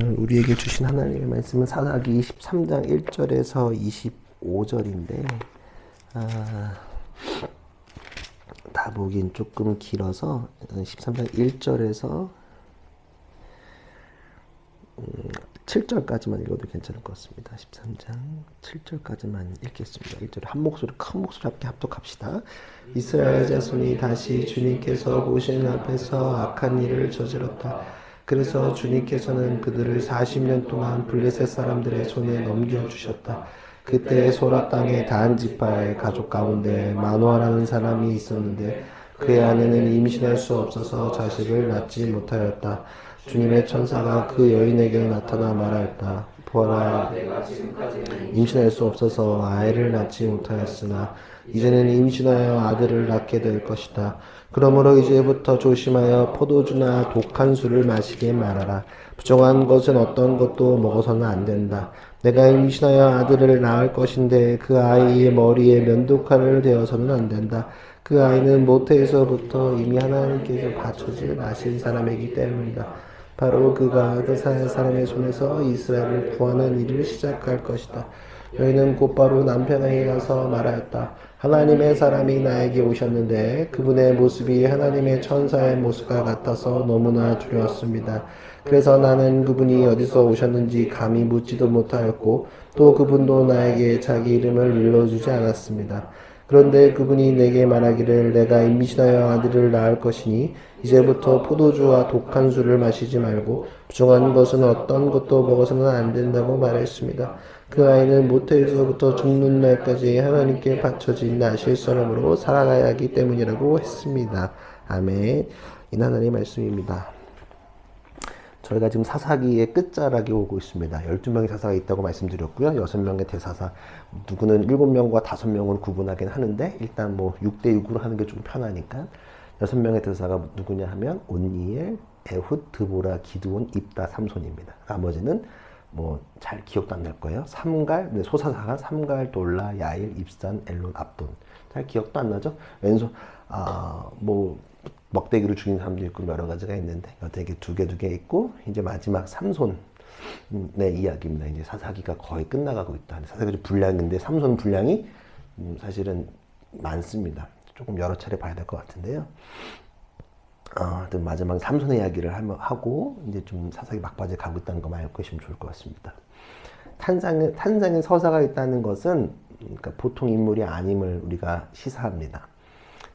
오늘 우리에게 주신 하나님의 말씀은 사사기 13장 1절에서 25절인데 다 보긴 조금 길어서 13장 1절에서 7절까지만 읽어도 괜찮을 것 같습니다. 13장 7절까지만 읽겠습니다. 1절에 한 목소리, 큰 목소리 함께 합독합시다. 이스라엘 자손이 다시 주님께서 보시는 앞에서 악한 일을 저질렀다. 그래서 주님께서는 그들을 40년 동안 블레셋 사람들의 손에 넘겨주셨다. 그때 소라 땅의 단 지파의 가족 가운데 마노아라는 사람이 있었는데 그의 아내는 임신할 수 없어서 자식을 낳지 못하였다. 주님의 천사가 그 여인에게 나타나 말하였다. 보아라, 임신할 수 없어서 아이를 낳지 못하였으나 이제는 임신하여 아들을 낳게 될 것이다. 그러므로 이제부터 조심하여 포도주나 독한 술을 마시게 말하라. 부정한 것은 어떤 것도 먹어서는 안 된다. 내가 임신하여 아들을 낳을 것인데 그 아이의 머리에 면도칼을 대어서는 안 된다. 그 아이는 모태에서부터 이미 하나님께서 바쳐질 나신 사람이기 때문이다. 바로 그가 이스라엘 사람의 손에서 이스라엘을 구하는 일을 시작할 것이다. 여인은 곧바로 남편에게 가서 말하였다. 하나님의 사람이 나에게 오셨는데 그분의 모습이 하나님의 천사의 모습과 같아서 너무나 두려웠습니다. 그래서 나는 그분이 어디서 오셨는지 감히 묻지도 못하였고 또 그분도 나에게 자기 이름을 일러주지 않았습니다. 그런데 그분이 내게 말하기를 내가 임신하여 아들을 낳을 것이니 이제부터 포도주와 독한 술을 마시지 말고 부정한 것은 어떤 것도 먹어서는 안 된다고 말했습니다. 그 아이는 모태에서부터 죽는 날까지 하나님께 바쳐진 나실 사람으로 살아가야 하기 때문이라고 했습니다. 아멘. 이 하나님의 말씀입니다. 저희가 지금 사사기의 끝자락에 오고 있습니다. 12명의 사사가 있다고 말씀드렸고요. 6명의 대사사. 누구는 7명과 5명을 구분하긴 하는데 일단 뭐 6대6으로 하는 게 좀 편하니까 6명의 대사가 누구냐 하면 온니엘, 에훗, 드보라, 기드온, 입다, 삼손입니다. 나머지는 뭐 잘 기억도 안 날 거예요. 삼갈, 소사사가 삼갈, 돌라, 야일, 입산, 엘론, 압돈. 잘 기억도 안 나죠? 왼손 뭐 먹대기로 죽인 사람도 있고 여러 가지가 있는데 여태기 두 개 있고 이제 마지막 삼손의 이야기입니다. 이제 사사기가 거의 끝나가고 있다. 사사기가 분량인데 삼손 분량이 사실은 많습니다. 조금 여러 차례 봐야 될 것 같은데요. 마지막 삼손의 이야기를 하고 이제 좀 사사기 막바지에 가고 있다는 것만 알고 계시면 좋을 것 같습니다. 탄생의 서사가 있다는 것은 그러니까 보통 인물이 아님을 우리가 시사합니다.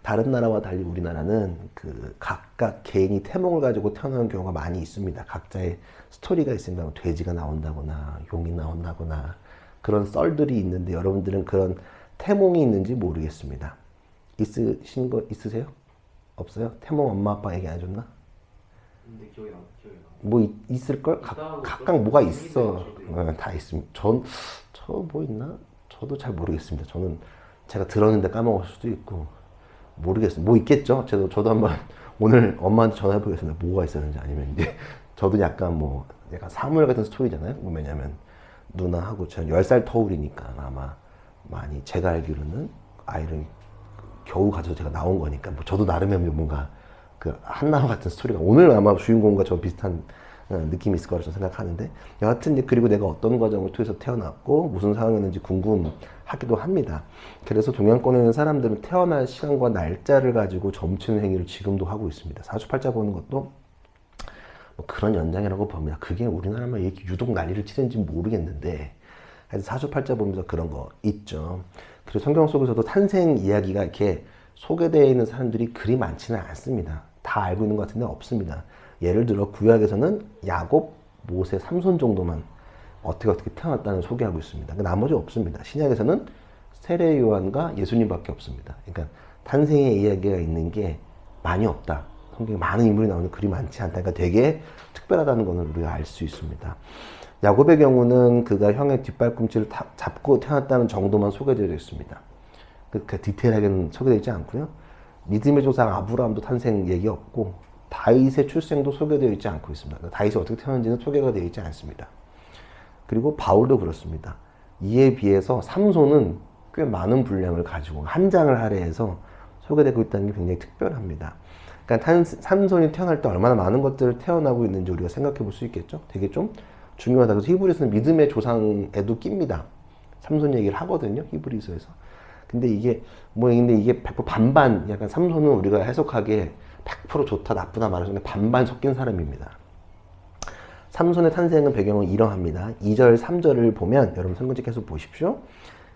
다른 나라와 달리 우리나라는 그 각각 개인이 태몽을 가지고 태어나는 경우가 많이 있습니다. 각자의 스토리가 있습니다. 돼지가 나온다거나 용이 나온다거나 그런 썰들이 있는데 여러분들은 그런 태몽이 있는지 모르겠습니다. 있으신 거 있으세요? 없어요? 태몽 엄마 아빠 얘기 안 해줬나? 근데 기억이 나. 뭐 있을걸? 각각 뭐가 있어. 다 있습니다. 저 뭐 있나? 저도 잘 모르겠습니다. 저는 제가 들었는데 까먹을 수도 있고 모르겠어요. 뭐 있겠죠? 저도 한번 오늘 엄마한테 전화해 보겠습니다. 뭐가 있었는지 아니면 이제 저도 약간 뭐 약간 사물 같은 스토리잖아요. 왜냐면 누나하고 저는 10살 터울이니까 아마 많이 제가 알기로는 아이를 겨우 가져서 제가 나온 거니까 뭐 저도 나름의 뭔가 그 한나와 같은 스토리가 오늘 아마 주인공과 저 비슷한 느낌이 있을 거라고 생각하는데 여하튼 이제 그리고 내가 어떤 과정을 통해서 태어났고 무슨 상황이었는지 궁금하기도 합니다. 그래서 동양권에 있는 사람들은 태어날 시간과 날짜를 가지고 점치는 행위를 지금도 하고 있습니다. 사주팔자 보는 것도 뭐 그런 연장이라고 봅니다. 그게 우리나라만 이렇게 유독 난리를 치는지 모르겠는데 사주팔자 보면서 그런 거 있죠. 그리고 성경 속에서도 탄생 이야기가 이렇게 소개되어 있는 사람들이 그리 많지는 않습니다. 다 알고 있는 것 같은데 없습니다. 예를 들어 구약에서는 야곱, 모세, 삼손 정도만 어떻게 태어났다는 소개하고 있습니다. 나머지 없습니다. 신약에서는 세례 요한과 예수님밖에 없습니다. 그러니까 탄생의 이야기가 있는 게 많이 없다. 성경에 많은 인물이 나오는 그리 많지 않다. 그러니까 되게 특별하다는 것을 우리가 알 수 있습니다. 야곱의 경우는 그가 형의 뒷발꿈치를 잡고 태어났다는 정도만 소개되어 있습니다. 그 디테일하게는 소개되어 있지 않고요. 믿음의 조상 아브라함도 탄생 얘기 없고 다윗의 출생도 소개되어 있지 않고 있습니다. 그러니까 다윗이 어떻게 태어났는지는 소개가 되어 있지 않습니다. 그리고 바울도 그렇습니다. 이에 비해서 삼손은 꽤 많은 분량을 가지고 한 장을 할애해서 소개되고 있다는 게 굉장히 특별합니다. 그러니까 삼손이 태어날 때 얼마나 많은 것들을 태어나고 있는지 우리가 생각해 볼 수 있겠죠. 되게 좀 중요하다. 그래서 히브리서는 믿음의 조상에도 낍니다. 삼손 얘기를 하거든요. 히브리서에서. 근데 이게 근데 이게 100% 반반, 약간 삼손은 우리가 해석하기에 100% 좋다 나쁘다 말하자면 반반 섞인 사람입니다. 삼손의 탄생은 배경은 이러합니다. 2절 3절을 보면 여러분 성경책 계속 보십시오.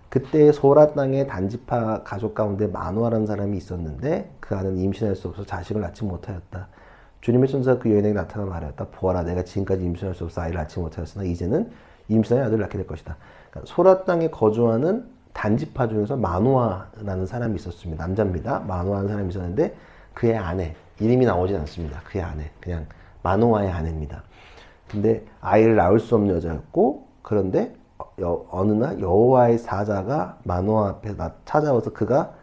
그때 소라 땅의 단지파 가족 가운데 마누아라는 사람이 있었는데 그 아는 임신할 수 없어 자식을 낳지 못하였다. 주님의 천사가 그 여인에게 나타나 말하였다. 보아라, 내가 지금까지 임신할 수 없어 아이를 낳지 못하였으나 이제는 임신하여 아들을 낳게 될 것이다. 그러니까 소라 땅에 거주하는 단지파 중에서 마누아라는 사람이 있었습니다. 남자입니다. 마누아라는 사람이 있었는데 그의 아내, 이름이 나오진 않습니다. 그의 아내, 그냥 마누아의 아내입니다. 근데 아이를 낳을 수 없는 여자였고, 그런데 어느 날 여호와의 사자가 마누아 앞에 찾아와서 그가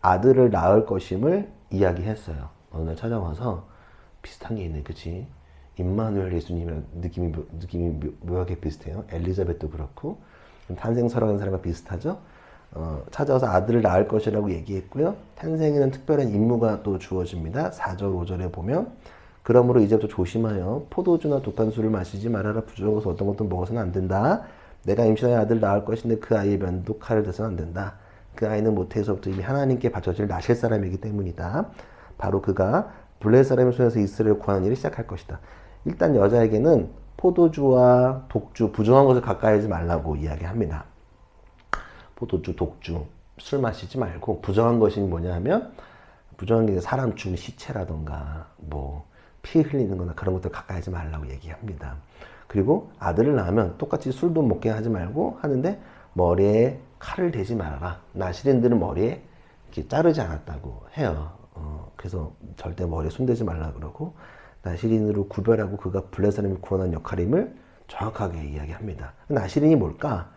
아들을 낳을 것임을 이야기했어요. 어느 날 찾아와서 비슷한 게 있네, 그치? 임마누엘 예수님이랑 느낌이 묘하게 비슷해요. 엘리자벳도 그렇고 탄생설하는 사람과 비슷하죠. 찾아와서 아들을 낳을 것이라고 얘기했고요. 탄생에는 특별한 임무가 또 주어집니다. 4절 5절에 보면 그러므로 이제부터 조심하여 포도주나 독한 술을 마시지 말아라. 부족해서 어떤 것도 먹어서는 안 된다. 내가 임신하여 아들을 낳을 것인데 그 아이의 면도 칼을 대서는 안 된다. 그 아이는 모태에서부터 이미 하나님께 바쳐질 나실 사람이기 때문이다. 바로 그가 블레 사람의 손에서 이스라엘을 구하는 일을 시작할 것이다. 일단 여자에게는 포도주와 독주, 부정한 것을 가까이 하지 말라고 이야기합니다. 포도주, 독주, 술 마시지 말고 부정한 것이 뭐냐 하면 부정한 게 사람 죽은 시체라던가 피 흘리는 거나 그런 것들 가까이 하지 말라고 얘기합니다. 그리고 아들을 낳으면 똑같이 술도 먹게 하지 말고 하는데 머리에 칼을 대지 말아라. 나시린들은 머리에 이렇게 자르지 않았다고 해요. 그래서 절대 머리에 손대지 말라 그러고 나시린으로 구별하고 그가 블레 사람을 구원한 역할임을 정확하게 이야기합니다. 나시린이 뭘까?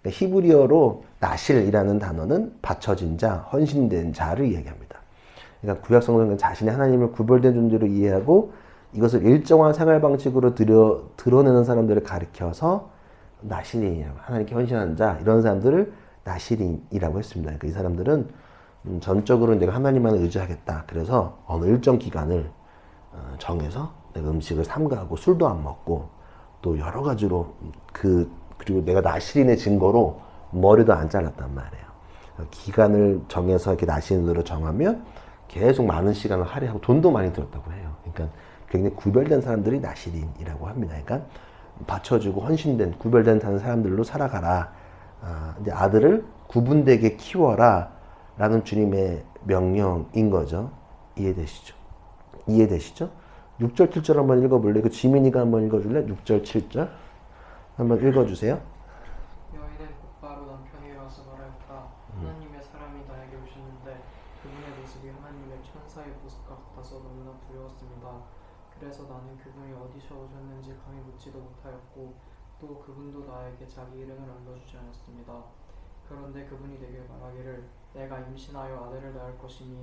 그러니까 히브리어로 나실이라는 단어는 바쳐진 자, 헌신된 자를 이야기합니다. 그러니까 구약 성경은 자신이 하나님을 구별된 존재로 이해하고 이것을 일정한 생활 방식으로 드러내는 사람들을 가리켜서 나시린이라고, 하나님께 헌신한 자, 이런 사람들을 나시린이라고 했습니다. 그러니까 이 사람들은 전적으로 내가 하나님만 의지하겠다. 그래서 어느 일정 기간을 정해서 내가 음식을 삼가하고 술도 안 먹고 또 여러 가지로 그리고 내가 나시린의 증거로 머리도 안 잘랐단 말이에요. 기간을 정해서 이렇게 나시린으로 정하면 계속 많은 시간을 할애하고 돈도 많이 들었다고 해요. 그러니까 굉장히 구별된 사람들이 나시린이라고 합니다. 그러니까 받쳐주고 헌신된 구별된 사람들로 살아가라. 이제 아들을 구분되게 키워라 라는 주님의 명령인 거죠. 이해되시죠? 6절 7절 한번 읽어볼래요? 지민이가 한번 읽어줄래? 6절 7절 한번 읽어주세요. 여인은 곧바로 남편이 일어나서 말하였다. 하나님의 사람이 나에게 오셨는데 그분의 모습이 하나님의 천사의 모습 같아서 너무나 두려웠습니다. 그래서 나는 그분이 어디서 오셨는지 감히 묻지도 못하였고 또 그분도 나에게 자기 이름을 알려주지 않았습니다. 그런데 그분이 내게 말하기를 내가 임신하여 아들을 낳을 것이니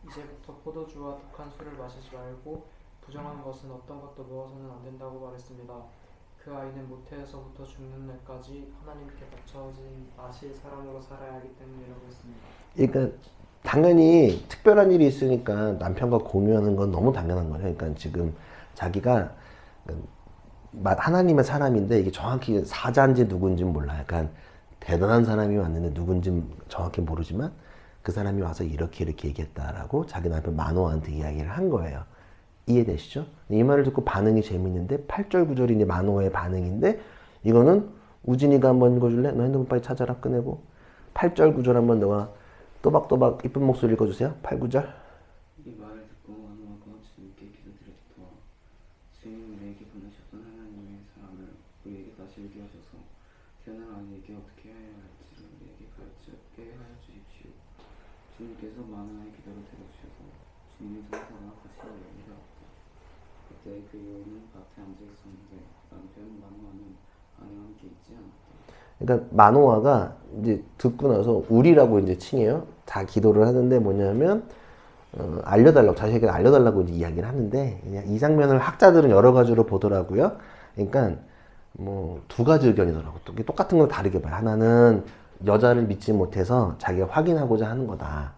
이제부터 포도주와 독한 술을 마시지 말고 부정한 것은 어떤 것도 먹어서는 안 된다고 말했습니다. 그 아이는 모태에서부터 죽는 날까지 하나님께 바쳐진 나실 사람으로 살아야 하기 때문이라고 했습니다. 그러니까 당연히 특별한 일이 있으니까 남편과 공유하는 건 너무 당연한 거예요. 그러니까 지금 자기가 하나님의 사람인데 이게 정확히 사자인지 누군지 몰라요. 약간 대단한 사람이 왔는데 누군지 정확히 모르지만 그 사람이 와서 이렇게 얘기했다라고 자기 남편 마노아한테 이야기를 한 거예요. 이해되시죠? 이 말을 듣고 반응이 재밌는데 8절 9절이 이제 마노아의 반응인데 이거는 우진이가 한번 읽어줄래? 너 핸드폰 빨리 찾아라 꺼내고 8절 9절 한번 너가 또박또박 이쁜 목소리 읽어주세요. 8, 9절. 이 말을 듣고 마노아가 주님께 기도드렸다. 주님 우리에게 보내셨던 하나님의 사람을 우리에게 다시 오게 하셔서 태어난 아이에게 어떻게 해야 할지를 우리에게 가르치게 하여 주십시오. 주님께서 마노아의 기도를 들어주셔서 주님의 천사가 다시 여인에게 왔다. 그때 그 여인은 밭에 앉아 있었는데 남편 마노아는 아내와 함께 있지 않았다. 그러니까 마노아가 이제 듣고 나서 우리라고 이제 칭해요. 다 기도를 하는데 뭐냐면 알려달라고, 자신에게 알려달라고 이제 이야기를 하는데 그냥 이 장면을 학자들은 여러 가지로 보더라고요. 그러니까 두 가지 의견이더라고. 똑같은 걸 다르게 봐요. 하나는 여자를 믿지 못해서 자기가 확인하고자 하는 거다.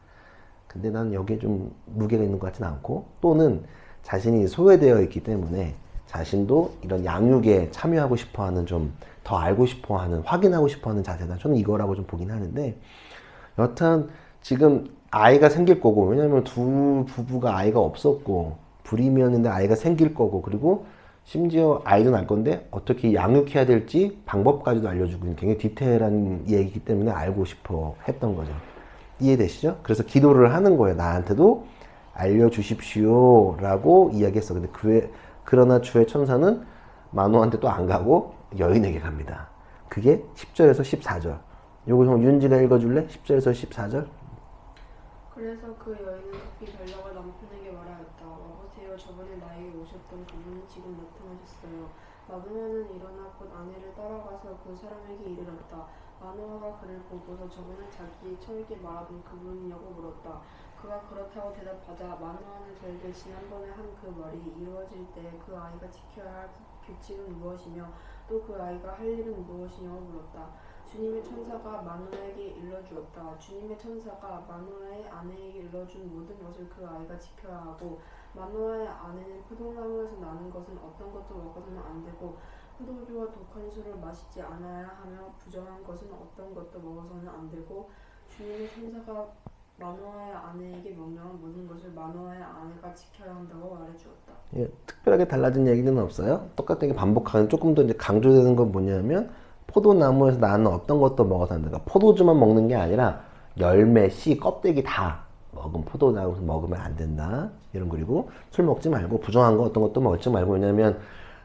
근데 나는 여기에 좀 무게가 있는 것 같지는 않고, 또는 자신이 소외되어 있기 때문에 자신도 이런 양육에 참여하고 싶어하는, 좀 더 알고 싶어하는, 확인하고 싶어하는 자세다. 저는 이거라고 좀 보긴 하는데, 여튼 지금 아이가 생길 거고, 왜냐면 두 부부가 아이가 없었고 불임이었는데 아이가 생길 거고, 그리고 심지어 아이도 날 건데 어떻게 양육해야 될지 방법까지도 알려주고 굉장히 디테일한 얘기이기 때문에 알고 싶어 했던 거죠. 이해되시죠? 그래서 기도를 하는 거예요. 나한테도 알려주십시오 라고 이야기했어. 근데 그러나 주의 천사는 마노한테 또 안 가고 여인에게 갑니다. 그게 10절에서 14절. 요거 좀 윤지가 읽어줄래? 10절에서 14절. 그래서 그 여인은 급히 달려가 남편에게 말하였다. 와보세요. 저번에 나에게 오셨던 그분이 지금 나타나셨어요. 마노아는 일어나 곧 아내를 따라가서 그 사람에게 이르렀다. 마노아가 그를 보고서 저번에 자기 처에게 말하던 그분이냐고 물었다. 그가 그렇다고 대답하자 마노아는 그에게 지난번에 한 그 말이 이루어질 때 그 아이가 지켜야 할 규칙은 무엇이며 또 그 아이가 할 일은 무엇이냐고 물었다. 주님의 천사가 마노아에게 일러주었다. 주님의 천사가 마노아의 아내에게 일러준 모든 것을 그 아이가 지켜야 하고, 마노아의 아내는 포도나무에서 나는 것은 어떤 것도 먹어서는 안 되고, 포도주와 독한 술을 마시지 않아야 하며, 부정한 것은 어떤 것도 먹어서는 안 되고, 주님의 천사가 마노아의 아내에게 명령한 모든 것을 마노아의 아내가 지켜야 한다고 말해주었다. 예, 특별하게 달라진 얘기는 없어요. 똑같은 게 반복하는, 조금 더 이제 강조되는 건 뭐냐면, 포도나무에서 나는 어떤 것도 먹어서 안 돼. 그러니까 포도주만 먹는 게 아니라 열매, 씨, 껍데기 다 먹으면, 포도나무에서 먹으면 안 된다. 이런. 그리고 술 먹지 말고 부정한 거 어떤 것도 먹지 말고. 왜냐면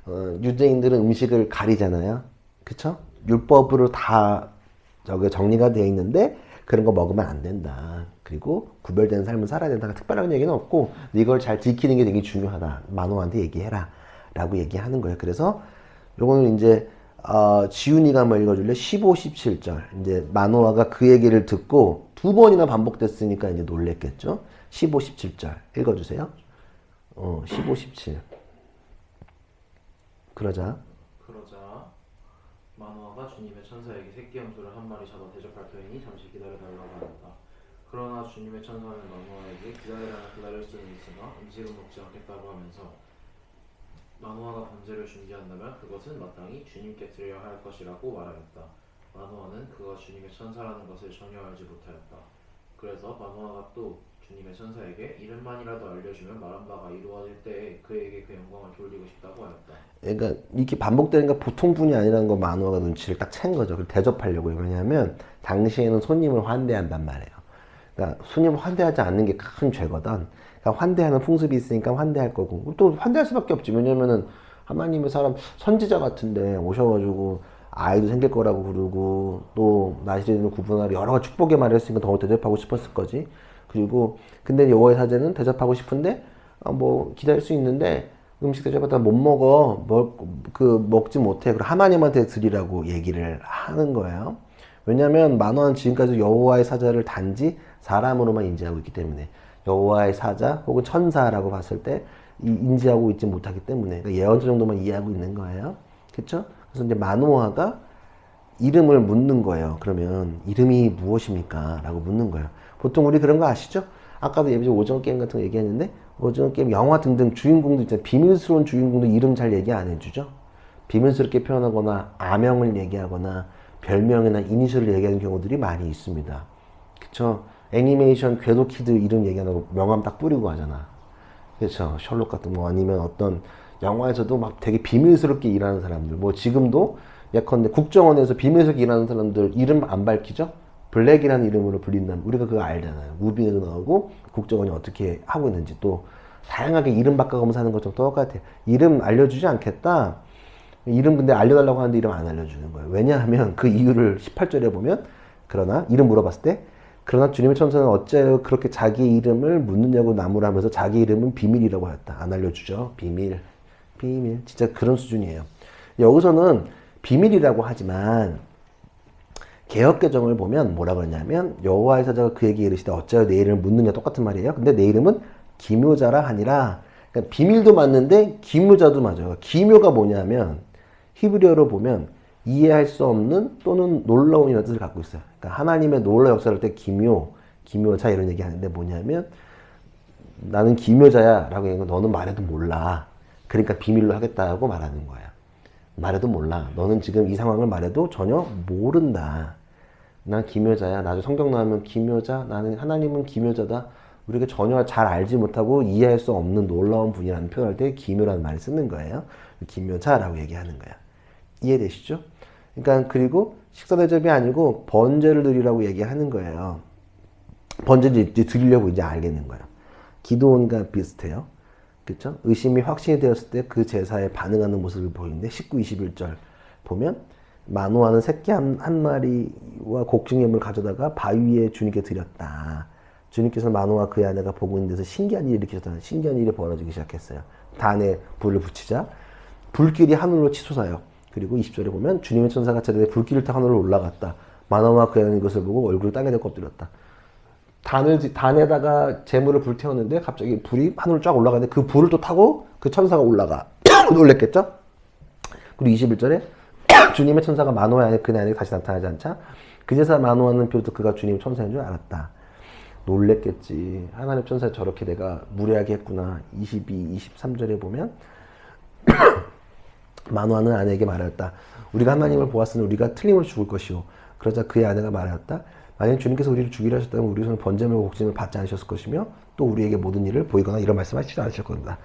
유대인들은 음식을 가리잖아요. 그쵸? 율법으로 다 저게 정리가 되어 있는데 그런 거 먹으면 안 된다. 그리고 구별되는 삶을 살아야 된다. 특별한 얘기는 없고 이걸 잘 지키는 게 되게 중요하다. 마노한테 얘기해라 라고 얘기하는 거예요. 그래서 요거는 이제 지훈이가 한번 읽어줄래? 15, 17절. 이제 마노아가 그 얘기를 듣고 두 번이나 반복됐으니까 이제 놀랬겠죠? 15, 17절. 읽어주세요. 15, 17. 그러자 마노아가 주님의 천사에게 새끼 염소를 한 마리 잡아 대접할 터이니 잠시 기다려달라고 하였다. 그러나 주님의 천사는 마노아에게 기다릴 수는 있으나 음식은 먹지 않겠다고 하면서 마노아가 번제를 준비한다면 그것은 마땅히 주님께 드려야 할 것이라고 말하였다. 마노아는 그가 주님의 천사라는 것을 전혀 알지 못하였다. 그래서 마노아가 또 주님의 천사에게 이름만이라도 알려주면 말한 바가 이루어질 때에 그에게 그 영광을 돌리고 싶다고 하였다. 그러니까 이렇게 반복되는 게 보통 분이 아니라는 거 마노아가 눈치를 딱 챈 거죠. 그걸 대접하려고요. 왜냐하면 당시에는 손님을 환대한단 말이에요. 그러니까 손님을 환대하지 않는 게 큰 죄거든. 그러니까 환대하는 풍습이 있으니까 환대할 거고, 또 환대할 수밖에 없지. 왜냐면은 하나님의 사람 선지자 같은데 오셔가지고 아이도 생길 거라고 그러고 또 나시리는 구분하러 여러 가지 축복의 말을 했으니까 더 대접하고 싶었을 거지. 그리고 근데 여호와의 사제는 대접하고 싶은데 뭐 기다릴 수 있는데 음식 대접하다 못 먹어, 먹지 못해. 그럼 하나님한테 드리라고 얘기를 하는 거예요. 왜냐하면 마노아는 지금까지 여호와의 사자를 단지 사람으로만 인지하고 있기 때문에, 여호와의 사자 혹은 천사라고 봤을 때 인지하고 있지 못하기 때문에, 그러니까 예언자 정도만 이해하고 있는 거예요. 그렇죠? 그래서 이제 마노아가 이름을 묻는 거예요. 그러면 이름이 무엇입니까? 라고 묻는 거예요. 보통 우리 그런 거 아시죠? 아까도 예비 오징어 게임 같은 거 얘기했는데, 오징어 게임, 영화 등등 주인공도 있잖아요. 비밀스러운 주인공도 이름 잘 얘기 안 해주죠? 비밀스럽게 표현하거나 아명을 얘기하거나 별명이나 이니셜을 얘기하는 경우들이 많이 있습니다. 그쵸? 애니메이션 궤도 키드 이름 얘기하고 명함 딱 뿌리고 하잖아. 그쵸? 셜록 같은 거, 아니면 어떤 영화에서도 막 되게 비밀스럽게 일하는 사람들, 뭐 지금도 예컨대 국정원에서 비밀스럽게 일하는 사람들 이름 안 밝히죠? 블랙이라는 이름으로 불린다면 우리가 그거 알잖아요. 무비에도 나오고 국정원이 어떻게 하고 있는지, 또 다양하게 이름 바꿔가면서 하는 것좀 똑같아요. 이름 알려주지 않겠다. 이름 근데 알려달라고 하는데 이름 안 알려주는 거예요. 왜냐하면 그 이유를 18절에 보면, 그러나 이름 물어봤을 때, 그러나 주님의 천사는 어째 그렇게 자기 이름을 묻느냐고 나무라면서 자기 이름은 비밀이라고 하였다. 안 알려주죠. 비밀. 진짜 그런 수준이에요. 여기서는 비밀이라고 하지만 개역개정을 보면 뭐라 그러냐면, 여호와의 사자가 그에게 이르시되 어찌하여 내 이름을 묻느냐, 똑같은 말이에요. 근데 내 이름은 기묘자라 하니라. 그러니까 비밀도 맞는데 기묘자도 맞아요. 기묘가 뭐냐면 히브리어로 보면 이해할 수 없는 또는 놀라운이라는 뜻을 갖고 있어요. 그러니까 하나님의 놀라운 역사를 할 때 기묘, 기묘자 이런 얘기 하는데 뭐냐면 나는 기묘자야 라고 얘기하는 건 너는 말해도 몰라. 그러니까 비밀로 하겠다고 말하는 거야. 말해도 몰라. 너는 지금 이 상황을 말해도 전혀 모른다. 난 기묘자야. 나도 성경 나오면 기묘자. 나는 하나님은 기묘자다. 우리가 전혀 잘 알지 못하고 이해할 수 없는 놀라운 분이라는 표현할 때 기묘라는 말을 쓰는 거예요. 기묘자라고 얘기하는 거야. 이해되시죠? 그러니까 그리고 식사 대접이 아니고 번제를 드리라고 얘기하는 거예요. 번제를 이제 드리려고 이제 알겠는 거예요. 기도원과 비슷해요. 그렇죠? 의심이 확신이 되었을 때 그 제사에 반응하는 모습을 보이는데 19, 21절 보면 마노아는 새끼 한 마리와 곡식염을 가져다가 바위 위에 주님께 드렸다. 주님께서 마노아 그의 아내가 보고 있는 데서 신기한 일이 일으키셨다. 신기한 일이 벌어지기 시작했어요. 단에 불을 붙이자 불길이 하늘로 치솟아요. 그리고 20절에 보면 주님의 천사가 제자리에 불길을 타 하늘로 올라갔다. 마노아와 그의 아내는 이것을 보고 얼굴을 땅에 대고 엎드렸다. 단에다가 재물을 불태웠는데 갑자기 불이 하늘로 쫙 올라가는데 그 불을 또 타고 그 천사가 올라가. 놀랬겠죠? 그리고 21절에 주님의 천사가 마노아의 아내 그의 아내에게 다시 나타나지 않자 그제서 마노아는 비로소 그가 주님 천사인 줄 알았다. 놀랬겠지. 하나님 천사 저렇게 내가 무례하게 했구나. 22, 23절에 보면 마노아는 아내에게 말하였다. 우리가 하나님을 보았으니 우리가 틀림없이 죽을 것이요. 그러자 그의 아내가 말하였다. 만약 주님께서 우리를 죽이려 하셨다면 우리 손은 번제물과 곡식을 받지 않으셨을 것이며 또 우리에게 모든 일을 보이거나 이런 말씀하시지 않으실 겁니다.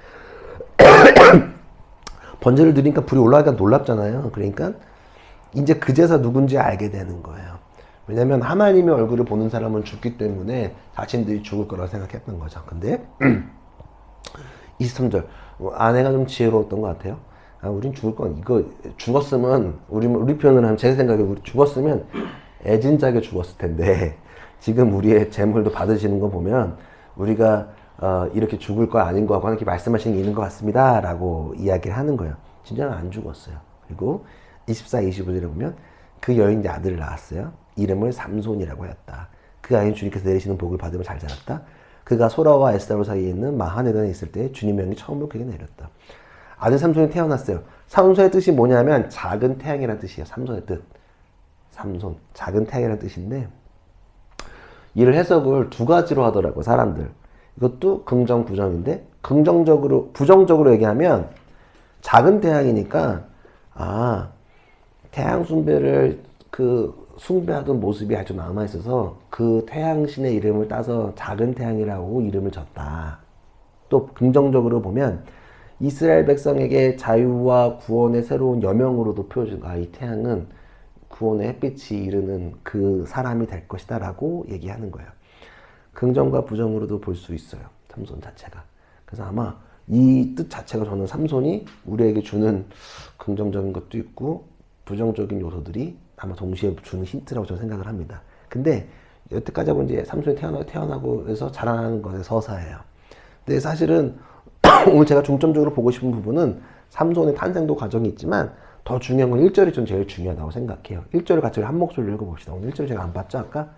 번제를 드리니까 불이 올라가니까 놀랍잖아요. 그러니까 이제 그 제사 누군지 알게 되는 거예요. 왜냐하면 하나님의 얼굴을 보는 사람은 죽기 때문에 자신들이 죽을 거라고 생각했던 거죠. 근데 23절 아내가 좀 지혜로웠던 것 같아요. 우린 죽을 건 이거 죽었으면 우리 표현을 하면 제 생각에 우리 죽었으면 애진작에 죽었을 텐데 지금 우리의 재물도 받으시는 거 보면 우리가 이렇게 죽을 거 아닌 거 하고 이렇게 말씀하시는 게 있는 것 같습니다 라고 이야기를 하는 거예요. 진짜는 안 죽었어요. 그리고 24, 25절에 보면 그 여인이 아들을 낳았어요. 이름을 삼손이라고 하였다. 그 아이는 주님께서 내리시는 복을 받으며 잘 자랐다. 그가 소라와 에스다로 사이에 있는 마하네단에 있을 때 주님의 영이 처음으로 그에게 내렸다. 아들 삼손이 태어났어요. 삼손의 뜻이 뭐냐면 작은 태양이라는 뜻이에요. 삼손의 뜻. 삼손, 작은 태양이라는 뜻인데 이를 해석을 두 가지로 하더라고 사람들. 이것도 긍정, 부정인데 부정적으로 얘기하면 작은 태양이니까 태양 숭배를 숭배하던 모습이 아주 남아있어서 그 태양신의 이름을 따서 작은 태양이라고 이름을 졌다. 또 긍정적으로 보면 이스라엘 백성에게 자유와 구원의 새로운 여명으로도 표준. 이 태양은 구원의 햇빛이 이르는 그 사람이 될 것이다 라고 얘기하는 거예요. 긍정과 부정으로도 볼 수 있어요. 삼손 자체가. 그래서 아마 이 뜻 자체가 저는 삼손이 우리에게 주는 긍정적인 것도 있고 부정적인 요소들이 아마 동시에 주는 힌트라고 저는 생각을 합니다. 근데 여태까지 하고 이제 삼손이 태어나고 해서 자라나는 것의 서사예요. 근데 사실은 오늘 제가 중점적으로 보고 싶은 부분은 삼손의 탄생도 과정이 있지만 더 중요한 건 1절이 좀 제일 중요하다고 생각해요. 1절을 같이 한 목소리로 읽어봅시다. 오늘 1절 제가 안 봤죠 아까?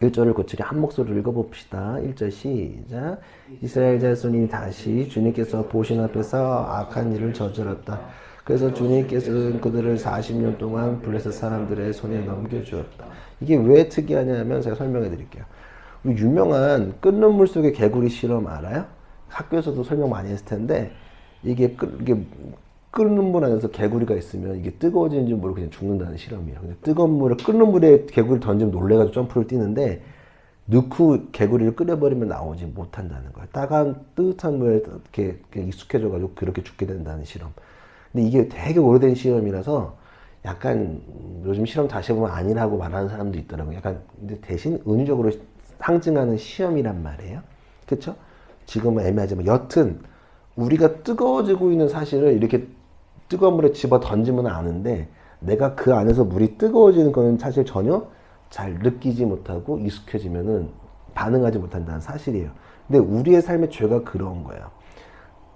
1절을 고치리 한 목소리로 읽어봅시다. 1절 시작. 이스라엘 자손이 다시 주님께서 보신 앞에서 악한 일을 저질렀다. 그래서 주님께서는 그들을 40년 동안 블레셋 사람들의 손에 넘겨주었다. 이게 왜 특이하냐면 제가 설명해 드릴게요. 유명한 끓는 물 속의 개구리 실험 알아요? 학교에서도 설명 많이 했을 텐데 이게 끓는 물 안에서 개구리가 있으면 이게 뜨거워지는지 모르고 그냥 죽는다는 실험이에요. 근데 뜨거운 물을 끓는 물에 개구리를 던지면 놀래가지고 점프를 뛰는데 넣고 개구리를 끓여버리면 나오지 못한다는 거예요. 따가운 뜨뜻한 물에 이렇게 익숙해져가지고 그렇게 죽게 된다는 실험. 근데 이게 되게 오래된 실험이라서 약간 요즘 실험 다시 보면 아니라고 말하는 사람도 있더라고요. 약간 근데 대신 은유적으로 상징하는 시험이란 말이에요. 그렇죠? 지금은 애매하지만 여튼 우리가 뜨거워지고 있는 사실을 이렇게 뜨거운 물에 집어 던지면 아는데 내가 그 안에서 물이 뜨거워지는 거는 사실 전혀 잘 느끼지 못하고 익숙해지면은 반응하지 못한다는 사실이에요. 근데 우리의 삶의 죄가 그런 거예요.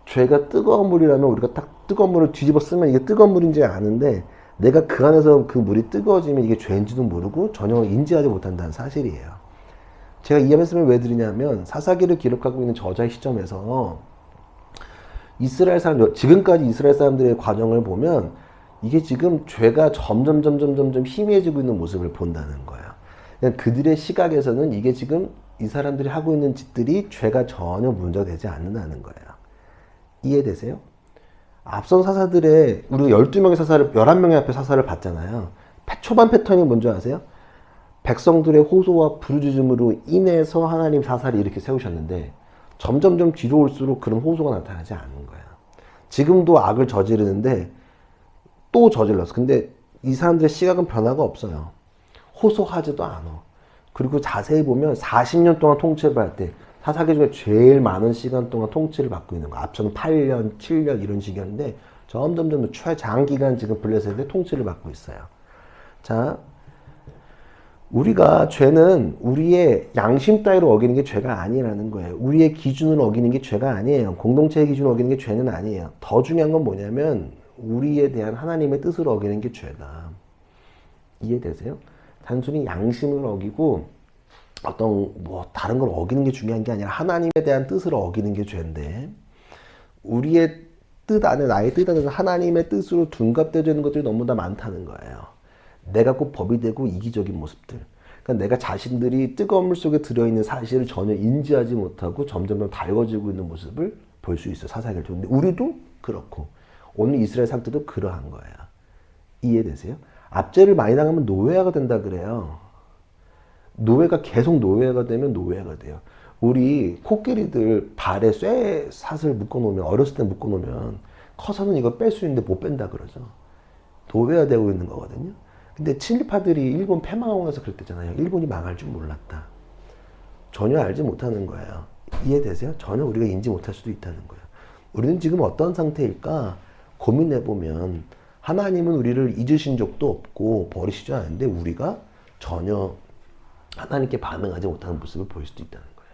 죄가 뜨거운 물이라면 우리가 딱 뜨거운 물을 뒤집어 쓰면 이게 뜨거운 물인지 아는데 내가 그 안에서 그 물이 뜨거워지면 이게 죄인지도 모르고 전혀 인지하지 못한다는 사실이에요. 제가 이 말씀을 왜 드리냐면 사사기를 기록하고 있는 저자의 시점에서 이스라엘 사람, 지금까지 이스라엘 사람들의 과정을 보면 이게 지금 죄가 점점 희미해지고 있는 모습을 본다는 거예요. 그냥 그들의 시각에서는 이게 지금 이 사람들이 하고 있는 짓들이 죄가 전혀 문제가 되지 않는다는 거예요. 이해되세요? 앞선 사사들의 우리가 12명의 사사를 11명의 앞에 사사를 봤잖아요. 초반 패턴이 뭔지 아세요? 백성들의 호소와 부르짖음으로 인해서 하나님 사사를 이렇게 세우셨는데 점점점 뒤로 올수록 그런 호소가 나타나지 않는 거예요. 지금도 악을 저지르는데 또 저질렀어. 근데 이 사람들의 시각은 변화가 없어요. 호소하지도 않아. 그리고 자세히 보면 40년 동안 통치를 받을 때 사사기 중에 제일 많은 시간 동안 통치를 받고 있는 거. 앞서는 8년, 7년 이런 식이었는데 점점점 최장기간 지금 블레셋의 통치를 받고 있어요. 자, 우리가 죄는 우리의 양심 따위로 어기는 게 죄가 아니라는 거예요. 우리의 기준을 어기는 게 죄가 아니에요. 공동체의 기준을 어기는 게 죄는 아니에요. 더 중요한 건 뭐냐면 우리에 대한 하나님의 뜻을 어기는 게 죄다. 이해되세요? 단순히 양심을 어기고 어떤 다른 걸 어기는 게 중요한 게 아니라 하나님에 대한 뜻을 어기는 게 죄인데 우리의 뜻 안에 나의 뜻 안에서 하나님의 뜻으로 둔갑되어 있는 것들이 너무나 많다는 거예요. 내가 꼭 법이 되고 이기적인 모습들. 그러니까 내가 자신들이 뜨거운 물 속에 들어있는 사실을 전혀 인지하지 못하고 점점 달궈지고 있는 모습을 볼 수 있어요. 사사기를 통해. 우리도 그렇고 오늘 이스라엘 상태도 그러한 거예요. 이해되세요? 압제를 많이 당하면 노예가 된다 그래요. 노예가 계속 노예가 되면 노예가 돼요. 우리 코끼리들 발에 쇠사슬 묶어놓으면 어렸을 때 묶어놓으면 커서는 이거 뺄 수 있는데 못 뺀다 그러죠. 노예가 되고 있는 거거든요. 근데 친일파들이 일본 패망하고 나서 그랬대잖아요. 일본이 망할 줄 몰랐다. 전혀 알지 못하는 거예요. 이해되세요? 전혀 우리가 인지 못할 수도 있다는 거예요. 우리는 지금 어떤 상태일까 고민해보면 하나님은 우리를 잊으신 적도 없고 버리시지 않는데 우리가 전혀 하나님께 반응하지 못하는 모습을 보일 수도 있다는 거예요.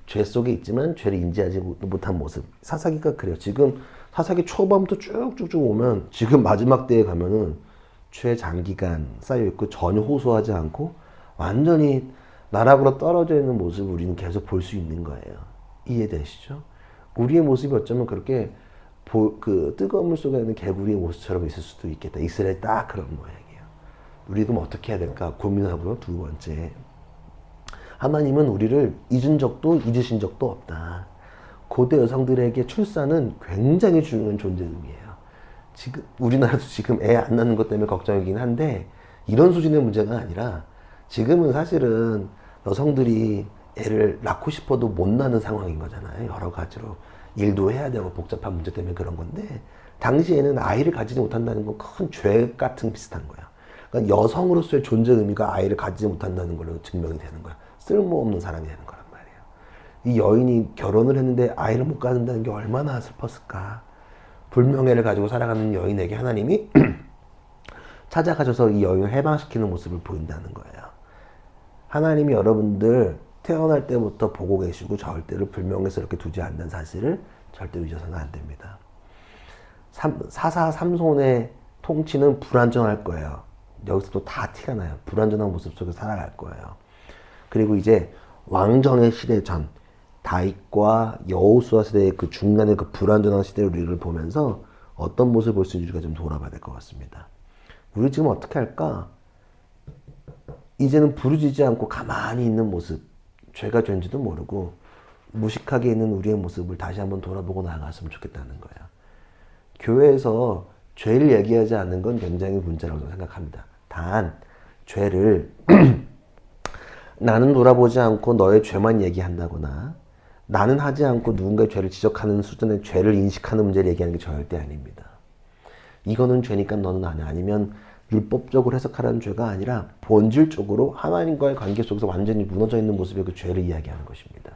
죄 속에 있지만 죄를 인지하지 못한 모습. 사사기가 그래요. 지금 사사기 초반부터 쭉쭉쭉 오면 지금 마지막 때에 가면은 죄 장기간 쌓여있고 전혀 호소하지 않고 완전히 나락으로 떨어져 있는 모습을 우리는 계속 볼 수 있는 거예요. 이해되시죠? 우리의 모습이 어쩌면 그렇게 그 뜨거운 물 속에 있는 개구리의 모습처럼 있을 수도 있겠다. 이스라엘 딱 그런 모양이에요. 우리 그럼 어떻게 해야 될까 고민하고요. 두 번째, 하나님은 우리를 잊은 적도 잊으신 적도 없다. 고대 여성들에게 출산은 굉장히 중요한 존재 의미예요. 지금 우리나라도 지금 애 안 낳는 것 때문에 걱정이긴 한데 이런 수준의 문제가 아니라 지금은 사실은 여성들이 애를 낳고 싶어도 못 낳는 상황인 거잖아요. 여러 가지로 일도 해야 되고 복잡한 문제 때문에 그런 건데 당시에는 아이를 가지지 못한다는 건 큰 죄 같은 비슷한 거야. 그러니까 여성으로서의 존재 의미가 아이를 가지지 못한다는 걸로 증명이 되는 거야. 쓸모없는 사람이 되는 거란 말이에요. 이 여인이 결혼을 했는데 아이를 못 갖는다는 게 얼마나 슬펐을까. 불명예를 가지고 살아가는 여인에게 하나님이 찾아가셔서 이 여인을 해방시키는 모습을 보인다는 거예요. 하나님이 여러분들 태어날 때부터 보고 계시고 절대로 불명예스럽게 두지 않는 사실을 절대 잊어서는 안 됩니다. 사사 삼손의 통치는 불완전할 거예요. 여기서 또 다 티가 나요. 불완전한 모습 속에 살아갈 거예요. 그리고 이제 왕정의 시대 전 다윗과 여호수아 시대의 그 중간의 그 불완전한 시대를 우리를 보면서 어떤 모습을 볼 수 있는지가 좀 돌아봐야 될 것 같습니다. 우리 지금 어떻게 할까? 이제는 부르짖지 않고 가만히 있는 모습, 죄가 죄인지도 모르고 무식하게 있는 우리의 모습을 다시 한번 돌아보고 나아갔으면 좋겠다는 거예요. 교회에서 죄를 얘기하지 않는 건 굉장히 문제라고 생각합니다. 단 죄를 나는 돌아보지 않고 너의 죄만 얘기한다거나 나는 하지 않고 누군가의 죄를 지적하는 수준의 죄를 인식하는 문제를 얘기하는 게 절대 아닙니다. 이거는 죄니까 너는 안 해. 아니면 율법적으로 해석하라는 죄가 아니라 본질적으로 하나님과의 관계 속에서 완전히 무너져 있는 모습의 그 죄를 이야기하는 것입니다.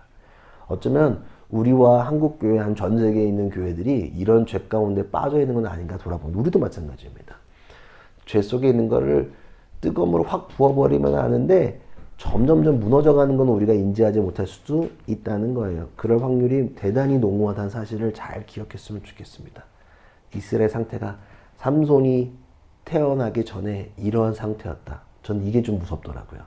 어쩌면 우리와 한국교회 한 전 세계에 있는 교회들이 이런 죄 가운데 빠져 있는 건 아닌가 돌아보면 우리도 마찬가지입니다. 죄 속에 있는 거를 뜨거운 물을 확 부어버리면 아는데 점점점 무너져가는 건 우리가 인지하지 못할 수도 있다는 거예요. 그럴 확률이 대단히 농후하다는 사실을 잘 기억했으면 좋겠습니다. 이스라엘 상태가 삼손이 태어나기 전에 이러한 상태였다. 전 이게 좀 무섭더라고요.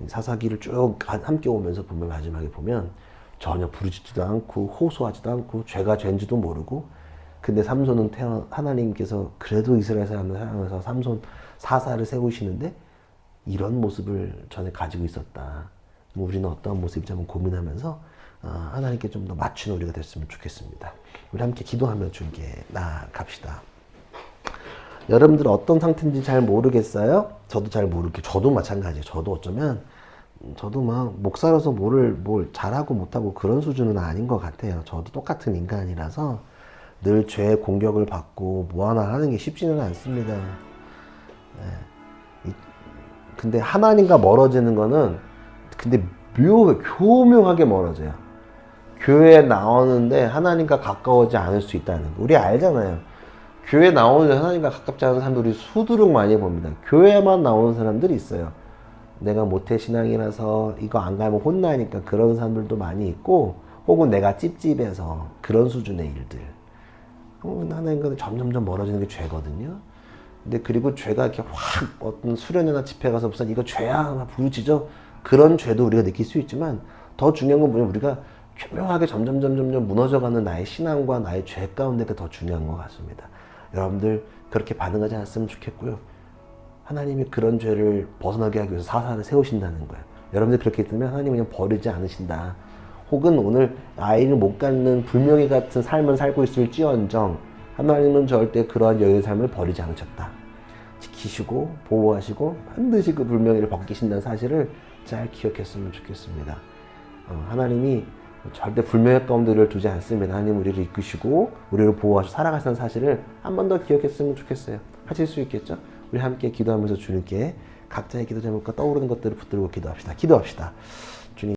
사사기를 쭉 함께 오면서 보면 마지막에 보면 전혀 부르짖지도 않고 호소하지도 않고 죄가 죄인지도 모르고 근데 삼손은 하나님께서 그래도 이스라엘 사람을 사랑해서 삼손 사사를 세우시는데 이런 모습을 전에 가지고 있었다. 우리는 어떤 모습인지 한번 고민하면서 하나님께 좀 더 맞추는 우리가 됐으면 좋겠습니다. 우리 함께 기도하며 주님께 나아갑시다. 여러분들 어떤 상태인지 잘 모르겠어요? 저도 잘 모르겠어요. 저도 마찬가지예요. 저도 어쩌면 저도 막 목사로서 뭘 잘하고 못하고 그런 수준은 아닌 것 같아요. 저도 똑같은 인간이라서 늘 죄의 공격을 받고 뭐 하나 하는 게 쉽지는 않습니다. 근데 하나님과 멀어지는 거는 근데 교묘하게 멀어져요. 교회에 나오는데 하나님과 가까워지지 않을 수 있다는 거. 우리 알잖아요. 교회 나오는데 하나님과 가깝지 않은 사람들이 수두룩 많이 봅니다. 교회만 나오는 사람들이 있어요. 내가 모태신앙이라서 이거 안 가면 혼나니까 그런 사람들도 많이 있고, 혹은 내가 찝찝해서 그런 수준의 일들. 하나님과 점점점 멀어지는 게 죄거든요. 근데 그리고 죄가 이렇게 확 어떤 수련회나 집회 가서 무슨 이거 죄야 막 부르짖어, 그런 죄도 우리가 느낄 수 있지만 더 중요한 건 뭐냐면 우리가 교묘하게 점점 무너져가는 나의 신앙과 나의 죄 가운데가 더 중요한 것 같습니다. 여러분들 그렇게 반응하지 않았으면 좋겠고요. 하나님이 그런 죄를 벗어나게 하기 위해서 사사를 세우신다는 거예요. 여러분들 그렇게 되면 하나님은 그냥 버리지 않으신다. 혹은 오늘 아이를 못 갖는 불명예 같은 삶을 살고 있을지언정 하나님은 절대 그러한 여인의 삶을 버리지 않으셨다. 지키시고 보호하시고 반드시 그 불명예를 벗기신다는 사실을 잘 기억했으면 좋겠습니다. 하나님이 절대 불명예 가운데 우리를 두지 않습니다. 하나님 우리를 이끄시고 우리를 보호하시고 살아가시는 사실을 한 번 더 기억했으면 좋겠어요. 하실 수 있겠죠? 우리 함께 기도하면서 주님께 각자의 기도 제목과 떠오르는 것들을 붙들고 기도합시다.